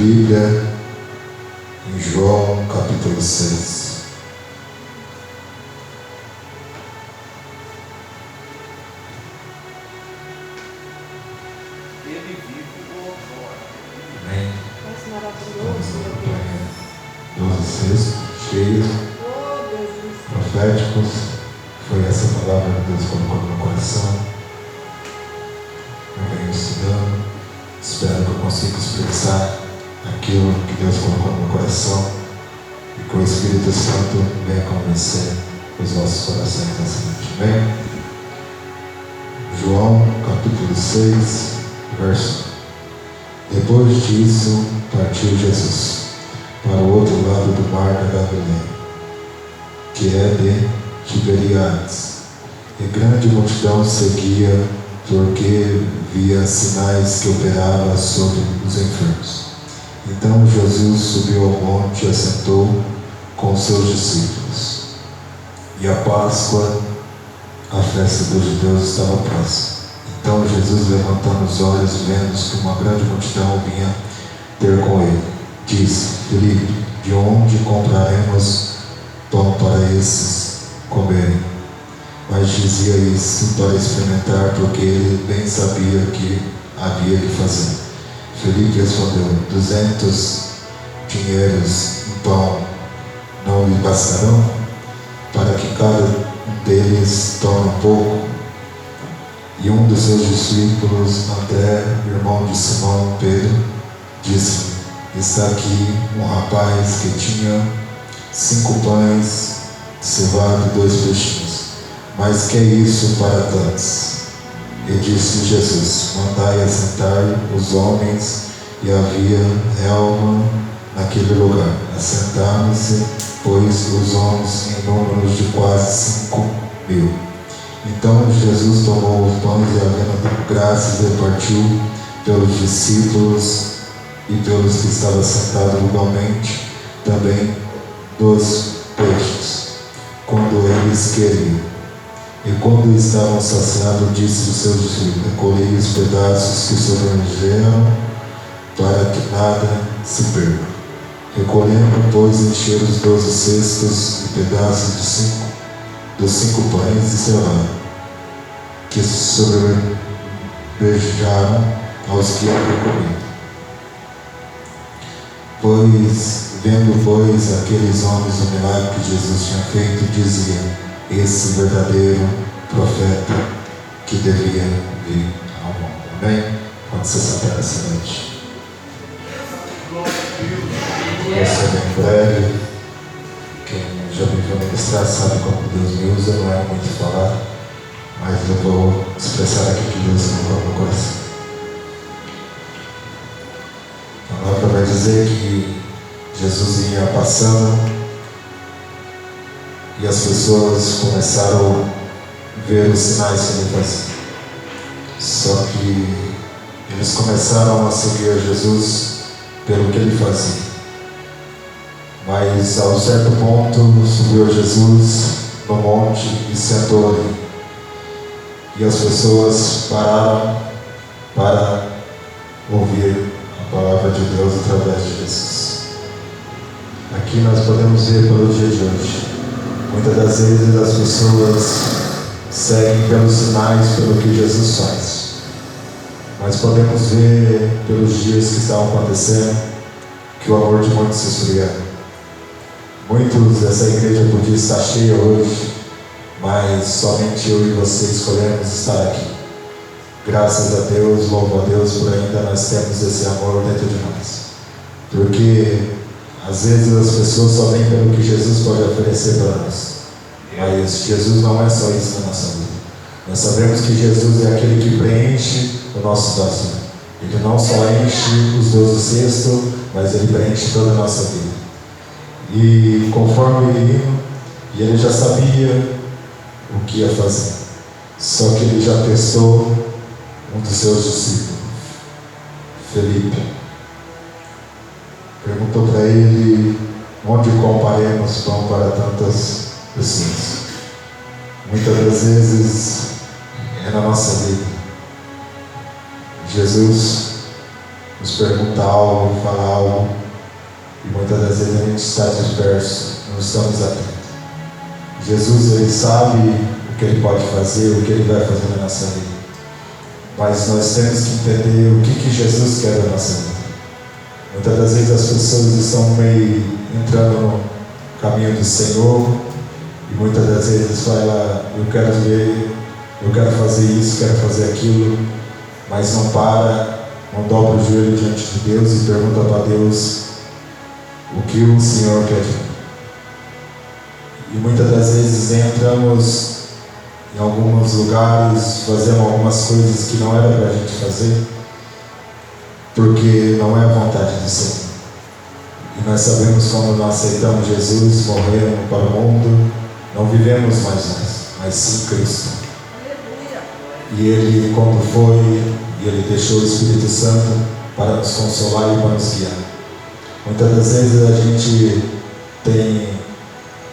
Bíblia em João capítulo 6. Ele vive o outrora. Amém. Nossa, Vamos maravilhoso. acompanhar 12 textos cheios, Oh, Deus. proféticos. Foi essa palavra que Deus colocou no meu coração. Eu venho estudando. Espero que eu consiga expressar aquilo que Deus colocou no meu coração e que o Espírito Santo venha convencer os nossos corações nessa noite. Amém? João capítulo 6, verso 1. Depois disso, partiu Jesus para o outro lado do mar da Galileia, que é de Tiberíades, e grande multidão seguia, porque via sinais que operava sobre os enfermos. Então Jesus subiu ao monte e assentou com seus discípulos. E a Páscoa, a festa dos judeus, estava próxima. Então Jesus, levantando os olhos, vendo que uma grande multidão vinha ter com ele, disse: Filipe, de onde compraremos pão para esses comerem? Mas dizia isso para experimentar, porque ele bem sabia que havia de fazer. Filipe respondeu: 200 dinheiros em pão não lhe bastarão, para que cada um deles tome um pouco? E um dos seus discípulos, André, irmão de Simão Pedro, disse: está aqui um rapaz que tinha 5 pães de cevada e 2 peixinhos. Mas que é isso para tantos? E disse Jesus: mandai assentar os homens. E havia relva naquele lugar. Assentaram-se, pois, os homens em números de quase 5.000. Então Jesus tomou os pães e, havendo dado graças, repartiu pelos discípulos e pelos que estavam sentados igualmente, também 2 peixes, quando eles queriam. E quando estavam saciados, disse aos seus discípulos: recolhei os pedaços que sobreviveram, para que nada se perca. Recolhendo, pois, encheram os 12 cestos de pedaços dos 5 pães de cevada, que sobreviveram aos que haviam comido. Vendo aqueles homens o milagre que Jesus tinha feito, dizia: esse verdadeiro profeta que devia vir ao mundo. Amém? Pode ser sentar essa noite. Vai ser bem breve. Quem já me viu ministrar sabe como Deus me usa, não é muito falar, mas eu vou expressar aqui que Deus colocou no meu coração. A palavra vai dizer que Jesus ia passando e as pessoas começaram a ver os sinais que ele fazia. Só que eles começaram a seguir Jesus pelo que ele fazia. Mas a um certo ponto subiu Jesus no monte e sentou ali. E as pessoas pararam para ouvir a palavra de Deus através de Jesus. Aqui nós podemos ver pelo dia de hoje. Muitas das vezes as pessoas seguem pelos sinais, pelo que Jesus faz. Mas podemos ver pelos dias que estão acontecendo que o amor de muitos se esfriou. Muitos dessa igreja podia estar cheia hoje, mas somente eu e você escolhemos estar aqui. Graças a Deus, louvo a Deus por ainda nós temos esse amor dentro de nós. Porque às vezes as pessoas só vêm pelo que Jesus pode oferecer para nós. Mas Jesus não é só isso na nossa vida. Nós sabemos que Jesus é aquele que preenche o nosso vazio. Ele não só enche os 12 cestos, mas ele preenche toda a nossa vida. E conforme ele ia, e ele já sabia o que ia fazer. Só que ele já testou um dos seus discípulos, Filipe. Perguntou para ele: onde compraremos pão para tantas pessoas? Muitas das vezes é na nossa vida. Jesus nos pergunta algo, fala algo, muitas das vezes a gente está disperso, não estamos atentos. Jesus, Ele sabe o que Ele pode fazer, o que Ele vai fazer na nossa vida. Mas nós temos que entender o que Jesus quer da nossa vida. Muitas das vezes as pessoas estão meio entrando no caminho do Senhor e muitas das vezes vai lá, eu quero ver, eu quero fazer isso, quero fazer aquilo, mas não para, não dobra o joelho diante de Deus e pergunta para Deus o que o Senhor quer de mim. E muitas das vezes entramos em alguns lugares, fazemos algumas coisas que não era para a gente fazer, porque não é a vontade do Senhor. E nós sabemos quando nós aceitamos Jesus, morremos para o mundo, não vivemos mais nós, mas sim Cristo. Aleluia. E Ele, quando foi, Ele deixou o Espírito Santo para nos consolar e para nos guiar. Muitas das vezes a gente tem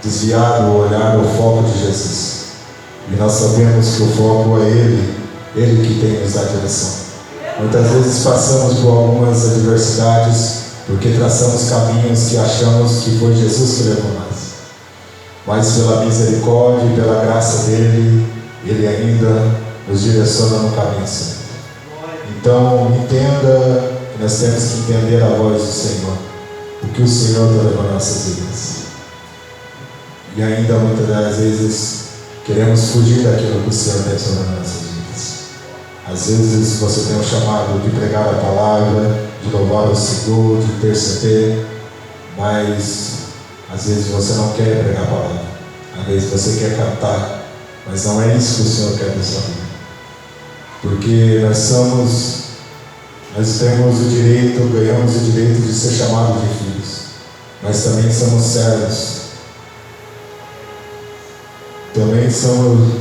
desviado o olhar do foco de Jesus. E nós sabemos que o foco é Ele que tem nos dado direção. Muitas vezes passamos por algumas adversidades porque traçamos caminhos que achamos que foi Jesus que levou nós. Mas pela misericórdia e pela graça dEle, Ele ainda nos direciona no caminho certo. Então entenda que nós temos que entender a voz do Senhor, o que o Senhor está levando nossas vidas. E ainda muitas das vezes queremos fugir daquilo que o Senhor tem sobre nossas vidas. Às vezes você tem o chamado de pregar a palavra, de louvar o Senhor, de interceder, mas às vezes você não quer pregar a palavra. Às vezes você quer cantar, mas não é isso que o Senhor quer da sua vida. Porque nós temos o direito, ganhamos o direito de ser chamados de filhos, mas também somos servos. Também somos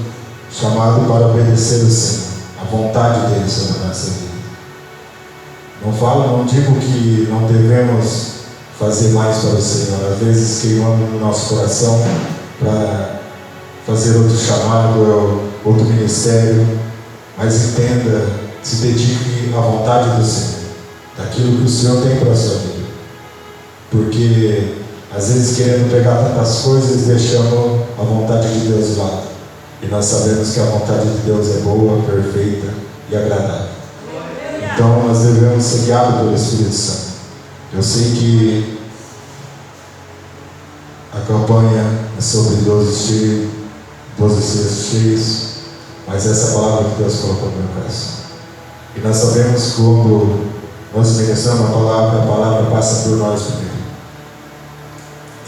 chamados para obedecer o Senhor, a vontade dele sobre a nossa vida. Não digo que não devemos fazer mais para o Senhor, às vezes queimamos no nosso coração para fazer outro chamado, outro ministério, mas entenda, se dedique à vontade do Senhor, daquilo que o Senhor tem para a sua vida. Porque às vezes querendo pegar tantas coisas, deixamos a vontade de Deus de lado. E nós sabemos que a vontade de Deus é boa, perfeita e agradável. Então nós devemos ser guiados pelo Espírito Santo. Eu sei que a campanha é sobre 12 cestos cheios, mas essa palavra que Deus colocou no meu coração. E nós sabemos que quando nós ministramos a palavra passa por nós primeiro.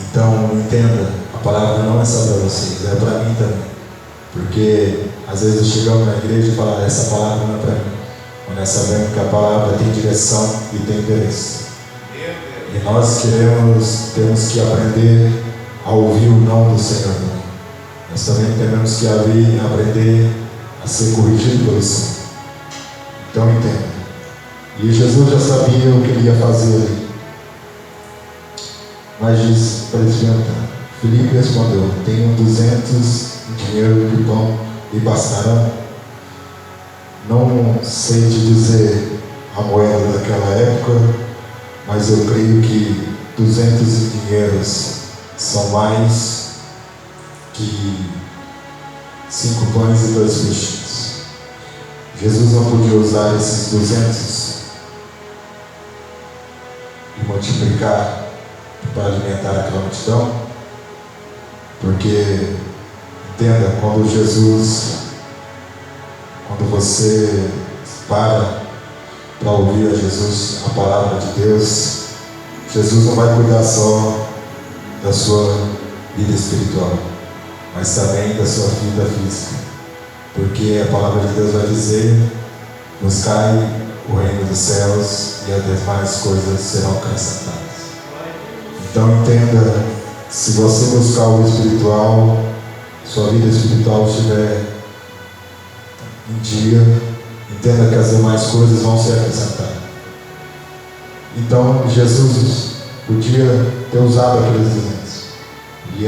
Então entenda, a palavra não é só para vocês, é para mim também. Porque às vezes chegamos na igreja e falamos, essa palavra não é para mim. Mas nós sabemos que a palavra tem direção e tem interesse. E nós temos que aprender a ouvir o não do Senhor também. Nós também temos que aprender a ser corrigido pelo Senhor. Então entenda. E Jesus já sabia o que ele ia fazer ali. Mas disse para eles perguntar. Filipe respondeu, tenho 200 dinheiro de pão e bastarão. Não sei te dizer a moeda daquela época, mas eu creio que 200 dinheiros são mais que 5 pães e 2 peixes. Jesus não podia usar esses 200 e multiplicar para alimentar aquela multidão, porque entenda, quando você para ouvir a Jesus, a palavra de Deus, Jesus não vai cuidar só da sua vida espiritual, mas também da sua vida física, porque a palavra de Deus vai dizer, buscai o reino dos céus e as demais coisas serão acrescentadas. Então entenda, se você buscar o espiritual, sua vida espiritual estiver em dia, entenda que as demais coisas vão ser acrescentadas. Então Jesus podia ter usado aqueles 200. E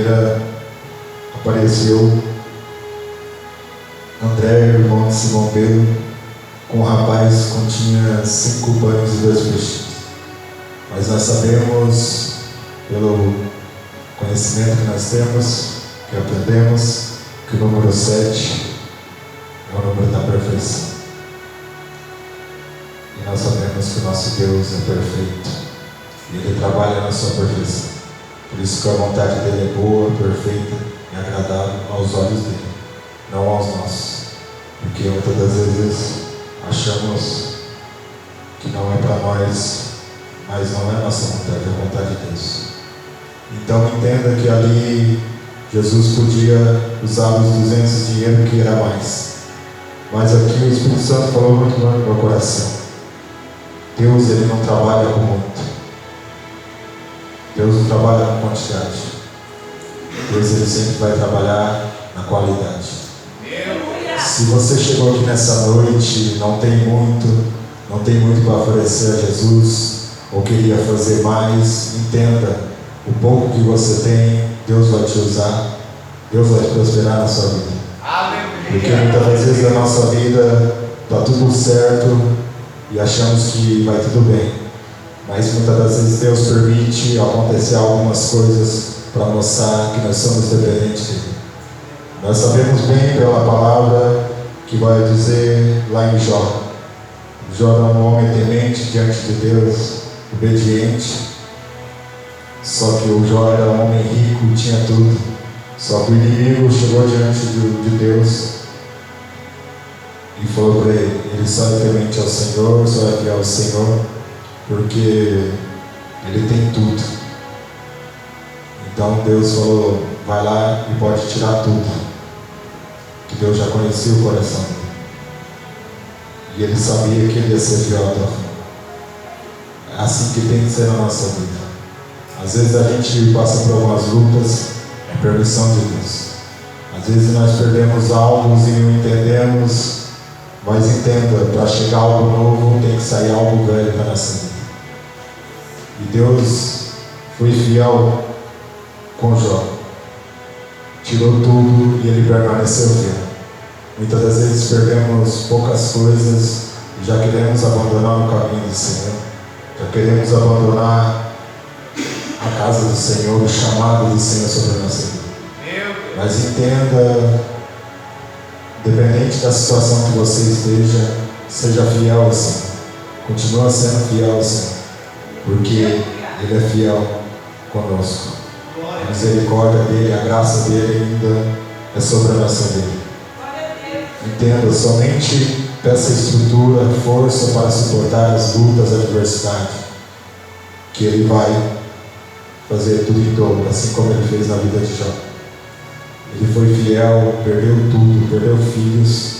apareceu André, irmão de Simão Pedro, com um rapaz que continha 5 pães e 2 peixes. Mas nós sabemos pelo conhecimento que nós temos, que aprendemos, que o número 7 é o número da perfeição. E nós sabemos que o nosso Deus é perfeito. E Ele trabalha na sua perfeição. Por isso que a vontade dele é boa, perfeita e agradável aos olhos dele, não aos nossos. Porque muitas das vezes achamos que não é para nós, mas não é a nossa vontade, é a vontade de Deus. Então entenda que ali Jesus podia usar os 200 dinheiro que era mais. Mas aqui o Espírito Santo falou muito no meu coração. Deus, Ele não trabalha com muito. Deus não trabalha com quantidade. Deus, Ele sempre vai trabalhar na qualidade. Se você chegou aqui nessa noite e não tem muito para oferecer a Jesus, ou queria fazer mais, entenda, o pouco que você tem, Deus vai te usar, Deus vai te prosperar na sua vida. Porque muitas das vezes na nossa vida está tudo certo e achamos que vai tudo bem. Mas muitas das vezes Deus permite acontecer algumas coisas para mostrar que nós somos dependentes dele. Nós sabemos bem pela palavra que vai dizer lá em Jó. Jó era um homem temente diante de Deus, obediente. Só que o Jó era um homem rico, tinha tudo. Só que o inimigo chegou diante de Deus e falou para ele só é temente ao Senhor, só é fiel ao Senhor, porque ele tem tudo. Então Deus falou, vai lá e pode tirar tudo. Que Deus já conhecia o coração dele. E ele sabia que ele ia ser fiel até o fim. É assim que tem que ser na nossa vida. Às vezes a gente passa por algumas lutas, é permissão de Deus. Às vezes nós perdemos algo e não entendemos, mas entenda, para chegar algo novo tem que sair algo velho da nossa vida. E Deus foi fiel com Jó. Tirou tudo e ele permaneceu fiel. Muitas das vezes perdemos poucas coisas e já queremos abandonar o caminho do Senhor. Já queremos abandonar a casa do Senhor, o chamado do Senhor sobre a nossa vida. Mas entenda, independente da situação que você esteja, seja fiel ao Senhor. Continua sendo fiel ao Senhor, porque Ele é fiel conosco. A misericórdia dEle, a graça dEle ainda é sobre a nossa vida. Entenda, somente peça estrutura, força para suportar as lutas, a adversidade, que Ele vai fazer tudo em dobro, assim como Ele fez na vida de Jó. Ele foi fiel, perdeu tudo, perdeu filhos.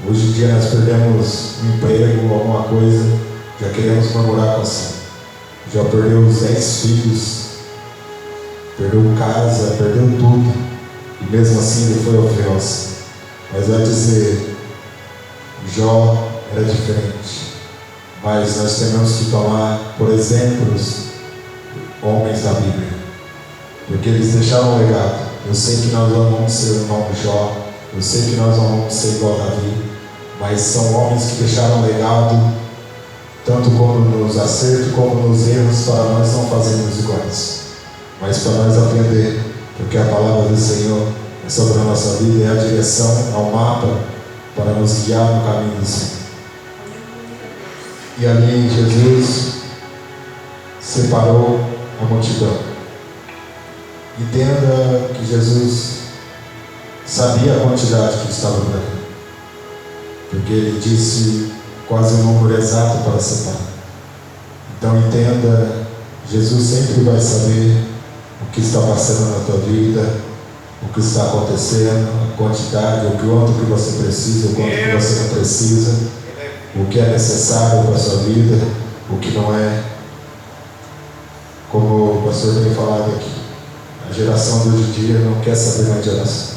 Hoje em dia nós perdemos um emprego, alguma coisa, já queremos murmurar com o Senhor. Já perdeu os 10 filhos, perdeu casa, perdeu tudo, e mesmo assim ele foi fiel ao Senhor. Mas vai dizer, Jó era diferente, mas nós temos que tomar por exemplos homens da Bíblia, porque eles deixaram um legado. Eu sei que nós não vamos ser o nome Jó, eu sei que nós não vamos ser igual a Davi, mas são homens que deixaram um legado, tanto como nos acertos como nos erros, para nós não fazermos iguais, mas para nós aprender, porque a palavra do Senhor é sobre a nossa vida, é a direção, é o mapa para nos guiar no caminho do Senhor. E ali Jesus separou a multidão. Entenda que Jesus sabia a quantidade que estava por ali, porque Ele disse quase o número exato para separar. Então entenda, Jesus sempre vai saber o que está passando na tua vida, o que está acontecendo, a quantidade, o quanto que você precisa, o quanto que você não precisa, o que é necessário para a sua vida, o que não é. Como o pastor tem falado aqui, a geração de hoje em dia não quer saber mais de oração.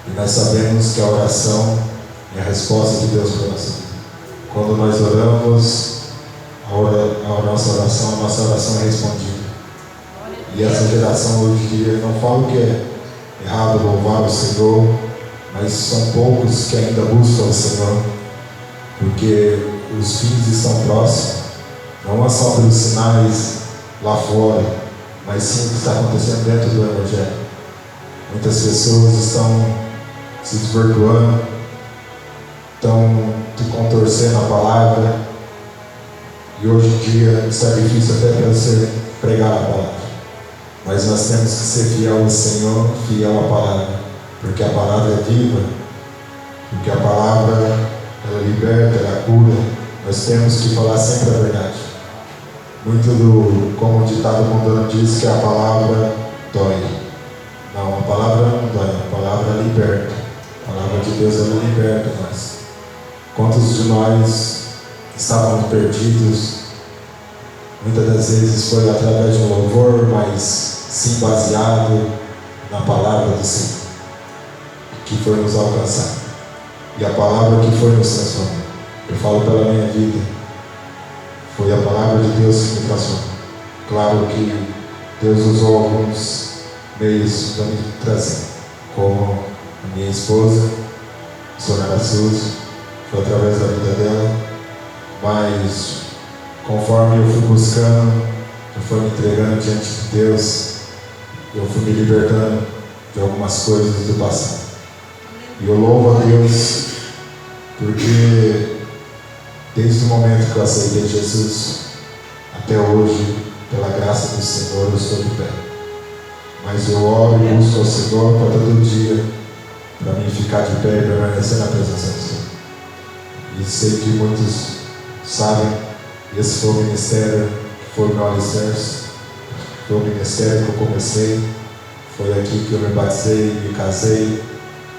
E nós sabemos que a oração é a resposta de Deus para a nossa vida. Quando nós oramos, a nossa oração é respondida. E essa geração hoje em dia, não falo que é errado louvar o Senhor, mas são poucos que ainda buscam o Senhor, porque os fins estão próximos. Não é só pelos sinais lá fora, mas sim o que está acontecendo dentro do Evangelho. Muitas pessoas estão se desvirtuando, estão contorcendo a palavra, e hoje em dia está difícil até para você pregar a palavra. Mas nós temos que ser fiel ao Senhor, fiel à palavra, porque a palavra é viva, porque a palavra ela liberta, ela cura. Nós temos que falar sempre a verdade. Como o ditado mundano diz, que a palavra dói. Não, a palavra não dói, a palavra liberta. A palavra de Deus ela liberta nós. Quantos de nós estávamos perdidos? Muitas das vezes foi através de um louvor, mas sim baseado na palavra do Senhor, que foi nos alcançar. E a palavra que foi nos transformar. Eu falo pela minha vida. Foi a palavra de Deus que me transformou. Claro que Deus usou alguns meios para me trazer, como a minha esposa, a senhora Suzy, foi através da vida dela, mas conforme eu fui buscando, eu fui me entregando diante de Deus, eu fui me libertando de algumas coisas do passado. E eu louvo a Deus, porque desde o momento que eu aceitei Jesus, até hoje, pela graça do Senhor, eu estou de pé. Mas eu oro e busco ao Senhor para todo dia, para mim ficar de pé e permanecer na presença do Senhor. E sei que muitos sabem, esse foi o ministério que foi o meu alicerce, foi o ministério que eu comecei, foi aqui que eu me batizei, me casei,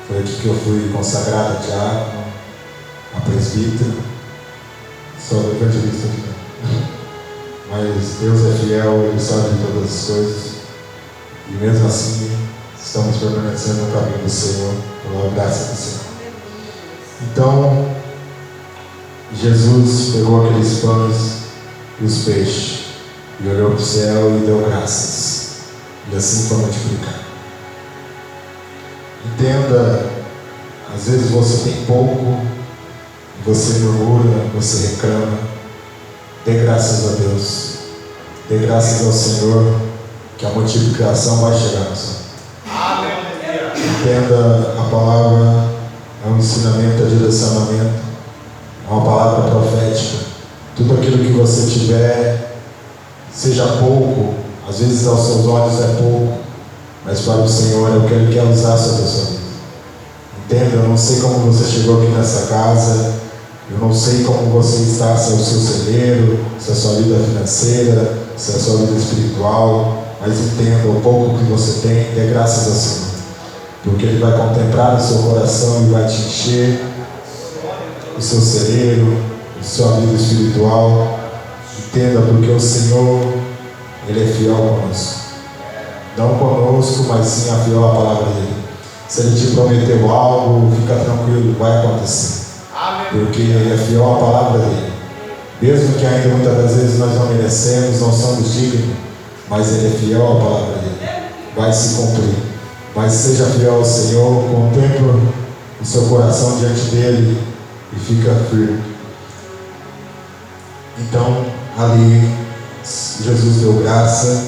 foi aqui que eu fui consagrado a diácono, a presbítero, só do evangelista aqui. Mas Deus é fiel, Ele sabe de todas as coisas, e mesmo assim estamos permanecendo no caminho do Senhor, pela graça do Senhor. Então, Jesus pegou aqueles pães e os peixes, e olhou para o céu e deu graças, e assim foi multiplicar. Entenda, às vezes você tem pouco, você murmura, você reclama. Dê graças a Deus, dê graças ao Senhor, que a multiplicação vai chegar no céu. Entenda, a palavra é um ensinamento, é direcionamento, é uma palavra profética. Tudo aquilo que você tiver, seja pouco, às vezes aos seus olhos é pouco, mas para o Senhor é o que Ele quer usar sobre a sua vida. Entenda, eu não sei como você chegou aqui nessa casa, eu não sei como você está, se é o seu celeiro, se é a sua vida financeira, se é a sua vida espiritual, mas entenda, o pouco que você tem, dê graças ao Senhor, porque Ele vai contemplar o seu coração e vai te encher o seu celeiro, a sua vida espiritual. Entenda, porque o Senhor, Ele é fiel conosco, não conosco, mas sim a fiel à palavra dEle. Se Ele te prometeu algo, fica tranquilo, vai acontecer, porque Ele é fiel à palavra dEle, mesmo que ainda muitas das vezes nós não merecemos, não somos dignos, mas Ele é fiel à palavra dEle, vai se cumprir. Mas seja fiel ao Senhor, contempla o seu coração diante dEle e fica firme. Então, ali, Jesus deu graça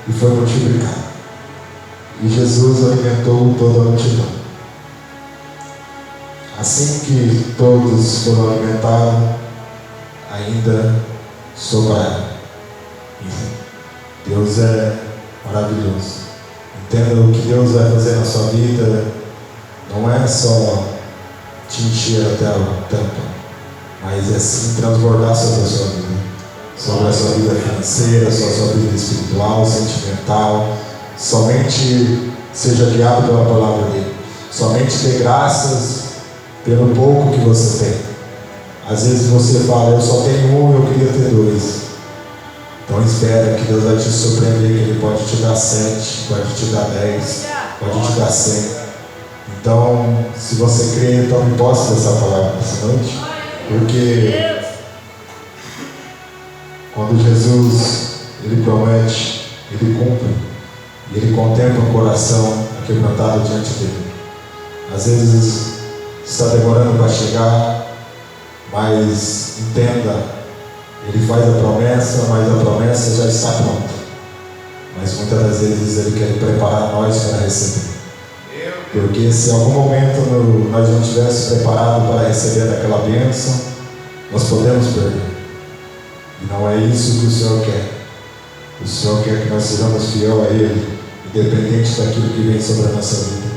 e foi multiplicado. E Jesus alimentou toda a multidão. Assim que todos foram alimentados, ainda sobraram. Deus é maravilhoso. Entenda, o que Deus vai fazer na sua vida não é só te encher até o tampa, mas é sim transbordar sobre a sua vida, sobre a sua vida financeira, sobre a sua vida espiritual, sentimental. Somente seja guiado pela palavra dEle. Somente dê graças pelo pouco que você tem. Às vezes você fala, eu só tenho um, eu queria ter dois. Então espera que Deus vai te surpreender, que Ele pode te dar 7, pode te dar 10, pode te dar 100. Então, se você crê, tome posse dessa palavra nessa noite, porque quando Jesus, Ele promete, Ele cumpre, e Ele contempla o coração quebrantado diante dEle. Às vezes está demorando para chegar, mas entenda, Ele faz a promessa, mas a promessa já está pronta. mas muitas das vezes Ele quer preparar nós para receber. Porque se em algum momento nós não estivéssemos preparados para receber aquela bênção, nós podemos perder. E não é isso que o Senhor quer. O Senhor quer que nós sejamos fiel a Ele, independente daquilo que vem sobre a nossa vida.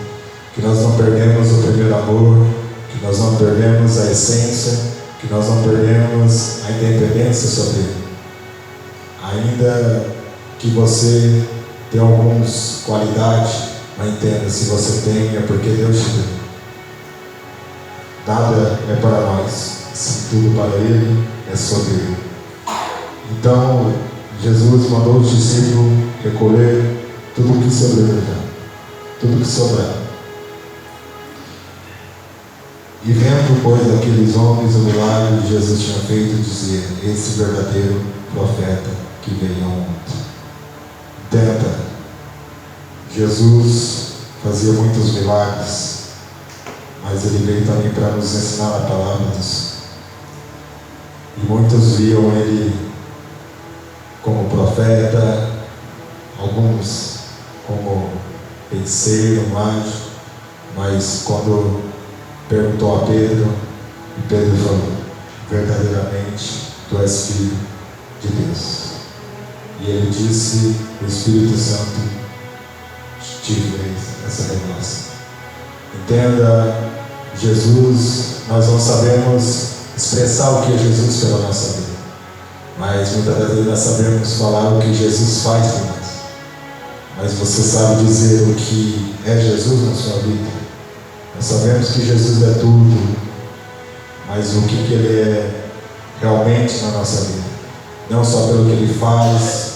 Que nós não perdemos o primeiro amor, que nós não perdemos a essência, que nós não perdemos a independência sobre Ele. Ainda que você tenha algumas qualidades, mas entenda, se você tem, é porque Deus te deu. Nada é para nós, se tudo para Ele é sobre Ele. Então, Jesus mandou os discípulos recolher tudo o que sobreviver, tudo que sobrar. E vendo, pois, aqueles homens o milagre que Jesus tinha feito, dizia: esse verdadeiro profeta que veio ao mundo. Entenda, Jesus fazia muitos milagres, mas Ele veio também para nos ensinar a palavra do Senhor. E muitos viam Ele como profeta, alguns como feiticeiro, mágico, mas quando perguntou a Pedro, e Pedro falou: verdadeiramente tu és filho de Deus. E ele disse: o Espírito Santo te fez essa revelação. Entenda, Jesus, nós não sabemos expressar o que é Jesus pela nossa vida, mas muitas das vezes nós sabemos falar o que Jesus faz por nós. Mas você sabe dizer o que é Jesus na sua vida? Nós sabemos que Jesus é tudo, mas o que Ele é realmente na nossa vida? Não só pelo que Ele faz,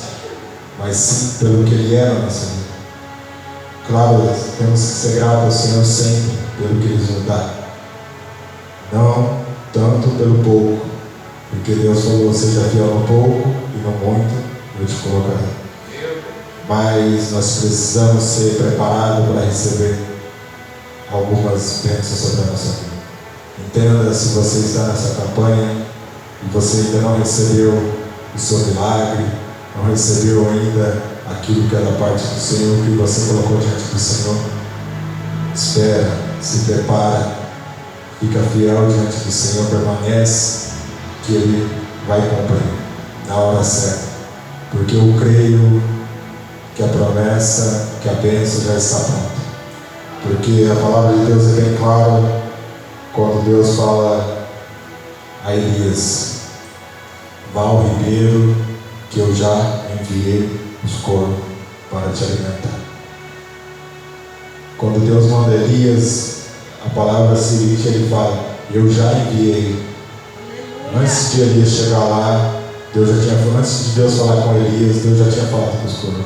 mas sim pelo que Ele é na nossa vida. Claro, temos que ser gratos ao Senhor sempre pelo que Ele nos dá. Não tanto pelo pouco, porque Deus falou: seja fiel no pouco e no muito eu te colocarei. Mas nós precisamos ser preparados para receber algumas bênçãos sobre a nossa vida. Entenda, se você está nessa campanha e você ainda não recebeu o seu milagre, não recebeu ainda aquilo que é da parte do Senhor, que você colocou diante do Senhor, espera, se prepara, fica fiel diante do Senhor, permanece, que Ele vai cumprir na hora certa, porque eu creio que a promessa, que a bênção já está pronta. Porque a palavra de Deus é bem clara quando Deus fala a Elias: vá ao ribeiro que eu já enviei os corvos para te alimentar. Quando Deus manda Elias, a palavra seguinte ele fala: eu já enviei. Antes de Elias chegar lá, antes de Deus falar com Elias, Deus já tinha falado com os corvos.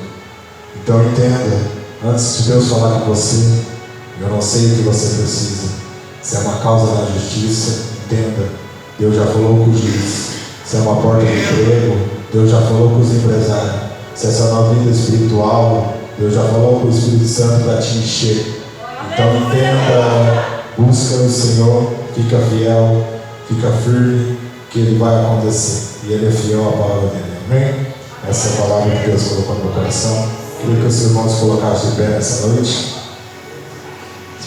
Então entenda, antes de Deus falar com você, eu não sei o que você precisa. Se é uma causa da justiça, entenda, Deus já falou com o juiz. Se é uma porta de emprego, Deus já falou com os empresários. Se é sua nova vida espiritual, Deus já falou com o Espírito Santo para te encher. Então entenda, busca o Senhor, fica fiel, fica firme, que Ele vai acontecer. E Ele é fiel à palavra dele. Amém? Essa é a palavra que Deus colocou no meu coração. Queria que os irmãos colocassem de pé nessa noite.